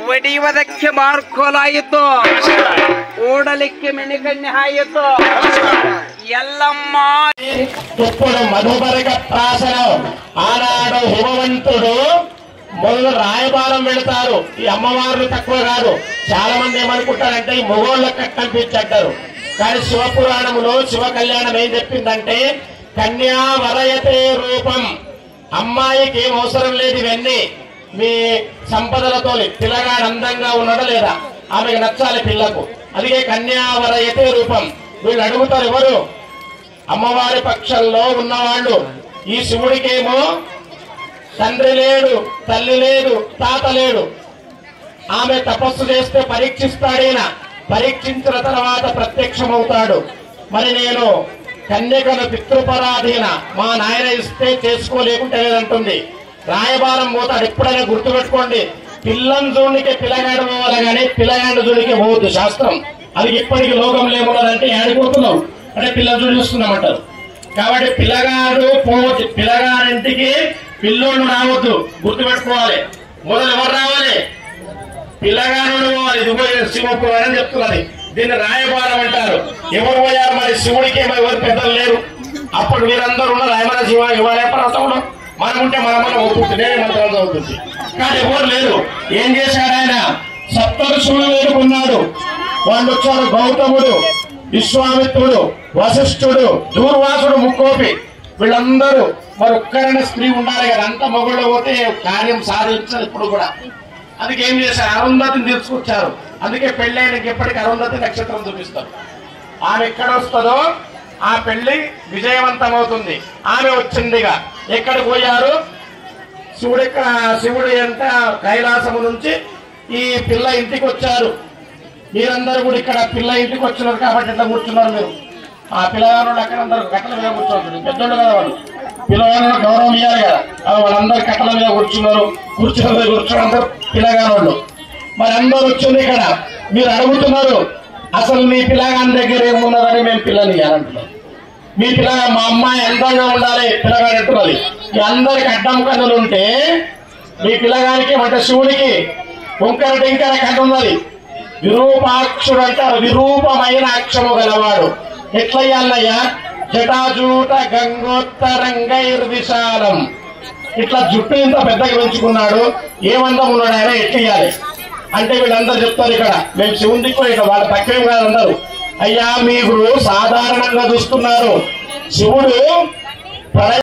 ವಡಿವದಕ್ಕೆ ಮಾರ್ಕೋಲಾಯಿತು ಓಡಲಿಕ್ಕೆ ಮೆಣಕಣ್ಣೆ ಹಾಯಿತು ఎల్లమ్మ ఇప్పుడు మధుబరక ప్రాసనం ఆనాడు హిమవంతుడు మొదలు రాయబారం వెళతారు. ఈ అమ్మవార్లు తక్కువ కాదు. చాలా మంది ఏమనుకుంటారంటే ఈ మొగోళ్ళకి కట్టంపించంటారు. కానీ శివపురాణంలో శివ కళ్యాణం ఏం చెప్పిందంటే కన్యా వరయతే రూపం. అమ్మాయికి ఏం అవసరం లేదు ఇవన్నీ మీ సంపదలతో. పిల్లగాడు అందంగా ఉన్నాడా లేదా ఆమెకు నచ్చాలి పిల్లకు. అందుకే కన్యా వరయతే రూపం. వీళ్ళు అడుగుతారు ఎవరు అమ్మవారి పక్షంలో ఉన్నవాళ్ళు. ఈ శివుడికేమో తండ్రి లేడు, తల్లి లేదు, తాత లేడు. ఆమె తపస్సు చేస్తే పరీక్షిస్తాడైనా. పరీక్షించిన తర్వాత ప్రత్యక్షమవుతాడు. మరి నేను కన్యకను పితృపరాధీన మా నాయన ఇస్తే చేసుకోలేకుంటే లేదంటుంది. రాయబారం పోతాడు. ఎప్పుడైనా గుర్తుపెట్టుకోండి, పిల్లం జూనికి పిల్లగాడు పోవాలి కానీ పిల్లగాడు జూనికి పోవద్దు శాస్త్రం. అది ఇప్పటికీ లోకంలో ఏమున్నదంటే ఆడిపోతున్నాం అంటే పిల్లలు చూస్తున్నామంటారు. కాబట్టి పిల్లగాడు పోవద్దు. పిల్లగాడింటికి పిల్లోళ్ళు రావద్దు. గుర్తుపెట్టుకోవాలి. మొదలు ఎవరు రావాలి? పిల్లగాడు పోవాలి. ఇది శివపురాణం అని చెప్తున్నది. దీన్ని రాయబారం అంటారు. ఎవరు పోయారు మరి? శివుడికి ఎవరు పెద్దలు లేరు. అప్పుడు మీరందరూ ఉన్నారు. ఏమైనా శివ ఎవరే పర్వతంలో మనం ఉంటే మనం అవుతుంది. నేనే మంత్రం చదువుతుంది. కానీ ఎవరు లేరు. ఏం చేశాడు ఆయన? సప్తఋషులు వేడుకున్నాడు. వాళ్ళు వచ్చారు. గౌతముడు, విశ్వామిత్రుడు, వశిష్ఠుడు, దూర్వాసుడు, ముక్కోపి. వీళ్ళందరూ మరి ఒక్కరైనా స్త్రీ ఉండాలి కదా. అంత మొగుళ్ళు పోతే కార్యం సాధించారు ఇప్పుడు కూడా. అందుకే ఏం చేశారు? అరుంధతిని తీసుకొచ్చారు. అందుకే పెళ్ళైనకి ఎప్పటికీ అరుంధతి నక్షత్రం చూపిస్తారు. ఆమె ఎక్కడ వస్తుందో ఆ పెళ్లి విజయవంతం అవుతుంది. ఆమె వచ్చిందిగా. ఎక్కడికి పోయారు? శివుడు ఎంత కైలాసము నుంచి ఈ పిల్ల ఇంటికి వచ్చారు. మీరందరూ కూడా ఇక్కడ పిల్ల ఇంటికి వచ్చినారు కాబట్టి ఎట్లా కూర్చున్నారు మీరు? ఆ పిల్లగారు అక్కడ అందరూ కట్టల మీద కూర్చోండి. పెద్దోళ్ళు కదా వాళ్ళు. పిల్లగారు గౌరవం ఇవ్వాలి కదా. వాళ్ళందరూ కట్టల మీద కూర్చున్నారు. కూర్చుని అందరూ పిల్లగారు. మరి అందరూ వచ్చింది ఇక్కడ. మీరు అడుగుతున్నారు అసలు మీ పిల్లగాని దగ్గర ఏమున్నదని. మేము పిల్లని ఇవ్వాలంటున్నాం. మీ పిల్లగా మా అమ్మాయి అందంగా ఉండాలి పిల్లగాడు అంటున్నది. మీ అందరికి అడ్డం కన్నులు ఉంటే మీ పిల్లగానికి అంటే శివుడికి వంకర టెంకర కన్ను ఉన్నది. విరూపాక్షుడు అంటారు. విరూపమైన అక్షము గలవాడు. ఎట్లయ్యాలయ్యా? జటాజూట గంగోత్తరంగైర్ విశాలం. ఇట్లా జుట్టు ఇంత పెద్దగా పెంచుకున్నాడు. ఏమందం ఉన్నాడు ఆయన. ఎట్లయ్యాలి అంటే వీళ్ళందరూ చెప్తారు ఇక్కడ మేము శివుడికి పోయిన వాళ్ళు తక్కువేం కాదు అందరూ. అయ్యా మీరు సాధారణంగా చూస్తున్నారు. శివుడు